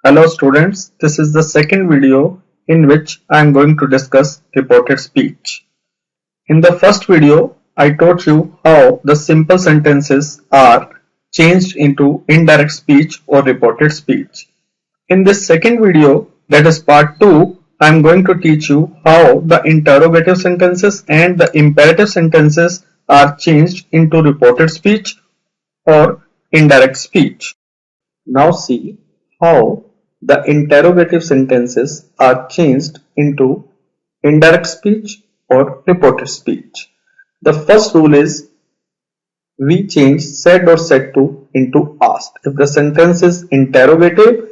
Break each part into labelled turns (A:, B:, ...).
A: Hello students, this is the second video in which I am going to discuss reported speech. In the first video, I taught you how the simple sentences are changed into indirect speech or reported speech. In this second video, that is part 2, I am going to teach you how the interrogative sentences and the imperative sentences are changed into reported speech or indirect speech. Now see how the interrogative sentences are changed into indirect speech or reported speech. The first rule is we change said or said to into asked. If the sentence is interrogative,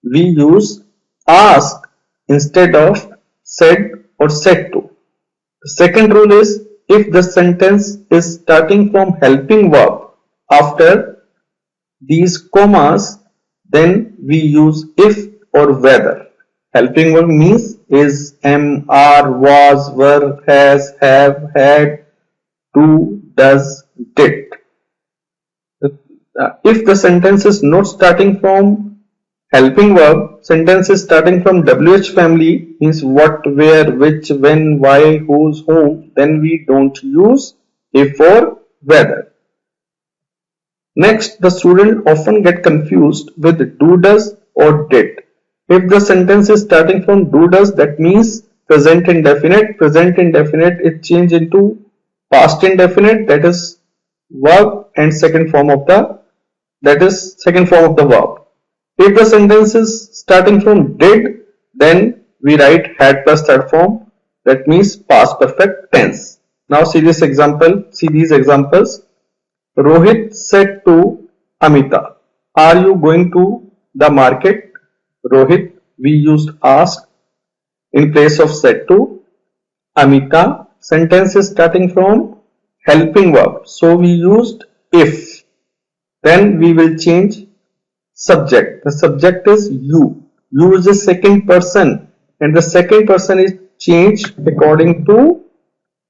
A: we use ask instead of said or said to. The second rule is if the sentence is starting from helping verb after these commas, then we use if or whether. Helping verb means is, am, are, was, were, has, have, had, do, does, did. If the sentence is not starting from helping verb, sentence is starting from WH family, means what, where, which, when, why, whose, whom, then we don't use if or whether. Next, the student often get confused with do, does or did. If the sentence is starting from do, does, that means present indefinite. Present indefinite is changed into past indefinite, that is verb and second form of the verb. If the sentence is starting from did, then we write had plus third form, that means past perfect tense. Now see these examples. Rohit said to Amita, are you going to the market? Rohit, we used asked in place of said to. Amita, sentence is starting from helping verb, so we used if. Then we will change subject. The subject is you. You is the second person and the second person is changed according to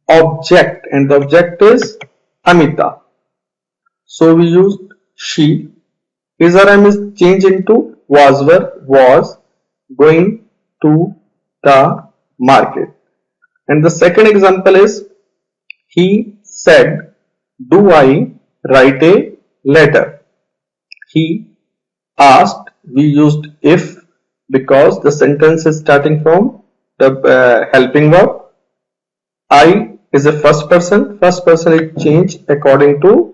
A: object and the object is Amita. So we used she. His or am is changed into was going to the market. And the second example is he said, do I write a letter? He asked, we used if because the sentence is starting from the helping verb. I is a first person is changed according to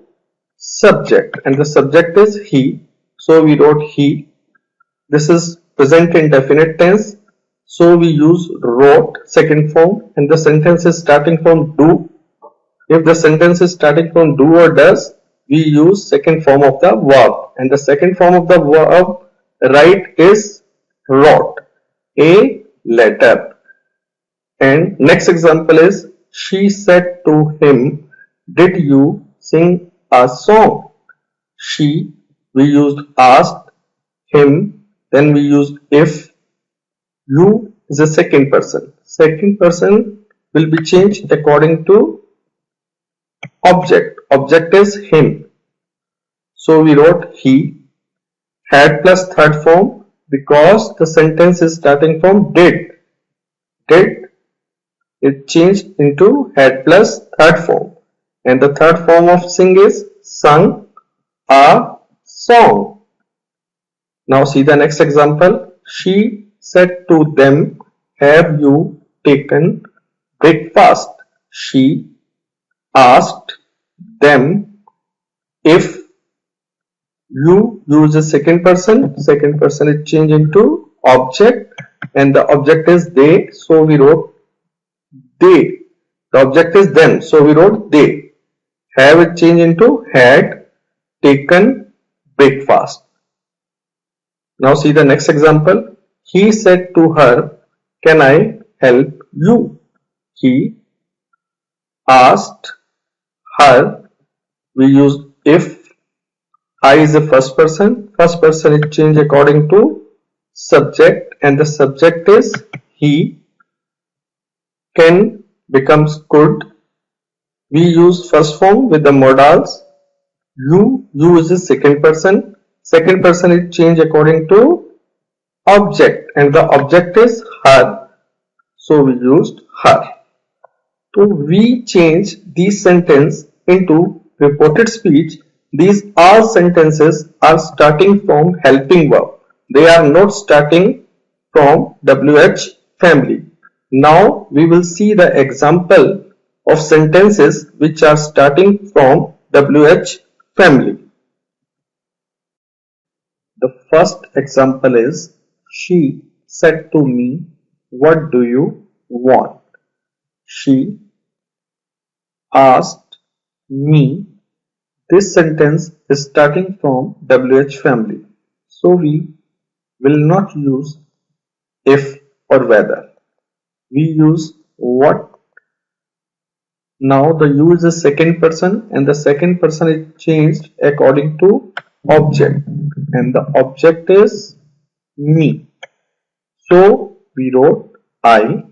A: subject and the subject is he, so we wrote he. This is present indefinite tense, so we use wrote second form and the sentence is starting from do. If the sentence is starting from do or does, we use second form of the verb and the second form of the verb write is wrote a letter. And next example is she said to him, did you sing a song? She, we used asked, him, then we used if. You is a second person. Second person will be changed according to object. Object is him. So we wrote he. Had plus third form because the sentence is starting from did. Did, it changed into had plus third form. And the third form of sing is sung a song. Now see the next example. She said to them, have you taken breakfast? She asked them if. You use a second person is changed into object and the object is they, so we wrote they. The object is them, so we wrote they. Have it changed into had taken breakfast. Now see the next example. He said to her, can I help you? He asked her, we used if. I is the first person is changed according to subject and the subject is he. Can becomes could. We use first form with the modals. You is the second person is changed according to object, and the object is her, so we used her. So we change these sentence into reported speech. These all sentences are starting from helping verb. They are not starting from WH family. Now we will see the example of sentences which are starting from WH family. The first example is, she said to me, what do you want? She asked me. This sentence is starting from WH family. So we will not use if or whether. We use what. Now the you is a second person and the second person is changed according to object, and the object is me. So we wrote I.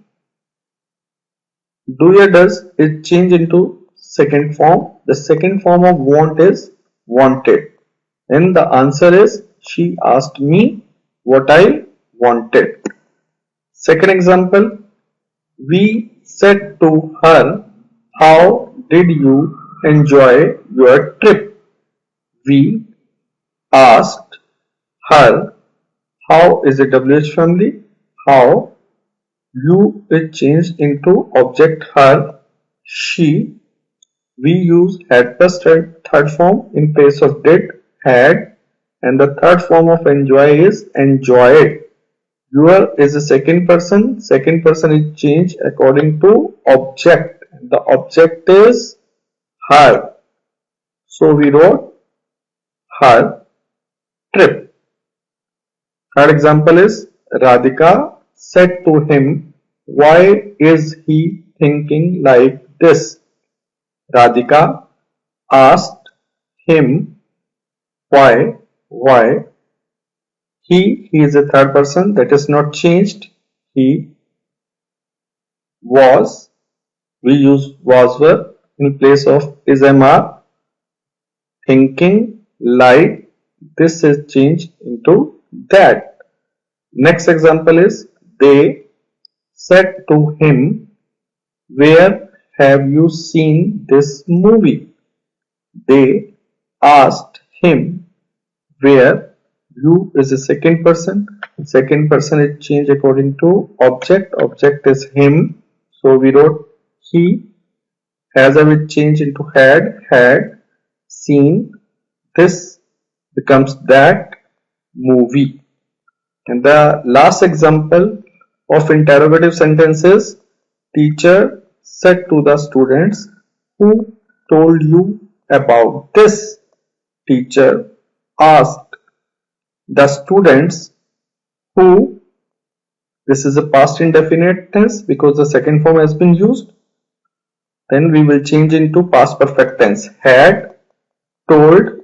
A: Do ya does is changed into second form. The second form of want is wanted. And the answer is, she asked me what I wanted. Second example, we said to her, how did you enjoy your trip? We asked her, how is a WH family? How, you is changed into object her, she. We use had plus third form in place of did, had, and the third form of enjoy is enjoyed. Your is a second person is changed according to object. The object is her. So we wrote her trip. Third example is, Radhika said to him, why is he thinking like this? Radhika asked him why. He is a third person, that is not changed. He was, we use was verb in place of is MR. Thinking like, this is changed into that. Next example is, they said to him, where have you seen this movie? They asked him, where. You is a second person is changed according to object is him, so we wrote he. Has I will change into had seen, this becomes that movie. And the last example of interrogative sentences, teacher said to the students, who told you about this? Teacher asked the students who. This is a past indefinite tense because the second form has been used. Then we will change into past perfect tense. Had told.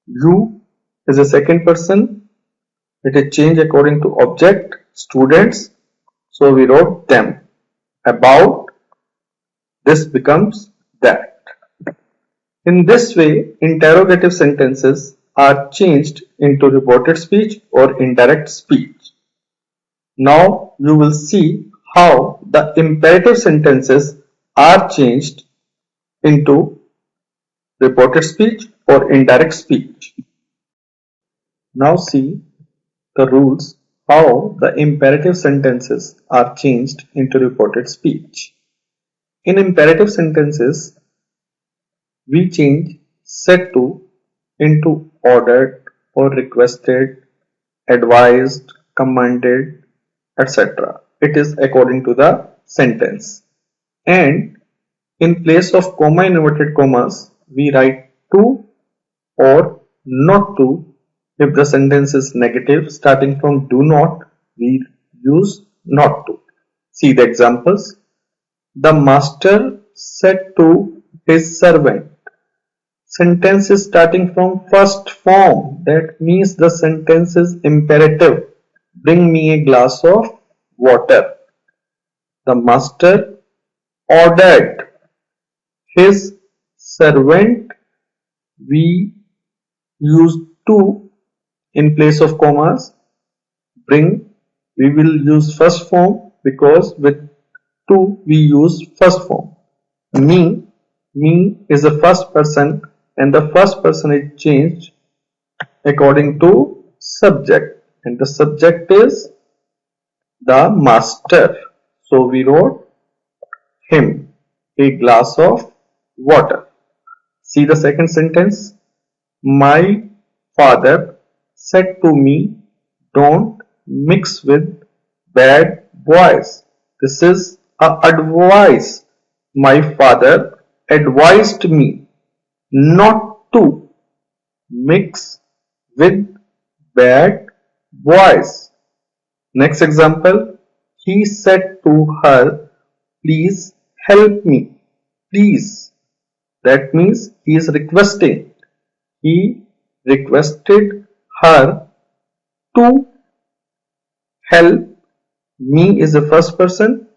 A: You is a second person. It is changed according to object. Students. So we wrote them. About. This becomes that. In this way, interrogative sentences are changed into reported speech or indirect speech. Now you will see how the imperative sentences are changed into reported speech or indirect speech. Now see the rules how the imperative sentences are changed into reported speech. In imperative sentences, we change said to into ordered or requested, advised, commanded, etc. It is according to the sentence. And in place of comma in inverted commas, we write to or not to. If the sentence is negative, starting from do not, we use not to. See the examples. The master said to his servant. Sentence is starting from first form. That means the sentence is imperative. Bring me a glass of water. The master ordered his servant. We use to in place of commas. bring, we will use first form because with to we use first form. Me is the first person and the first person is changed according to subject and the subject is the master. So we wrote him a glass of water. See the second sentence. My father said to me, don't mix with bad boys. This is a advice. My father advised me not to mix with bad boys. Next example. He said to her, please help me. Please. That means he is requesting. He requested her to help. Me is the first person.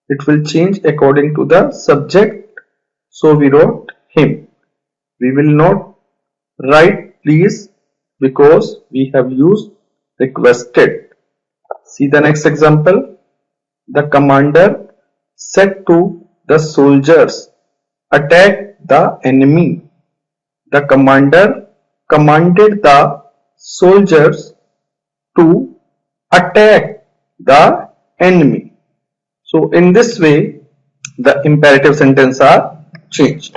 A: It will change according to the subject. So we wrote him. We will not write please because we have used requested. See the next example. The commander said to the soldiers, attack the enemy. The commander commanded the soldiers to attack the enemy. So in this way the imperative sentences are changed.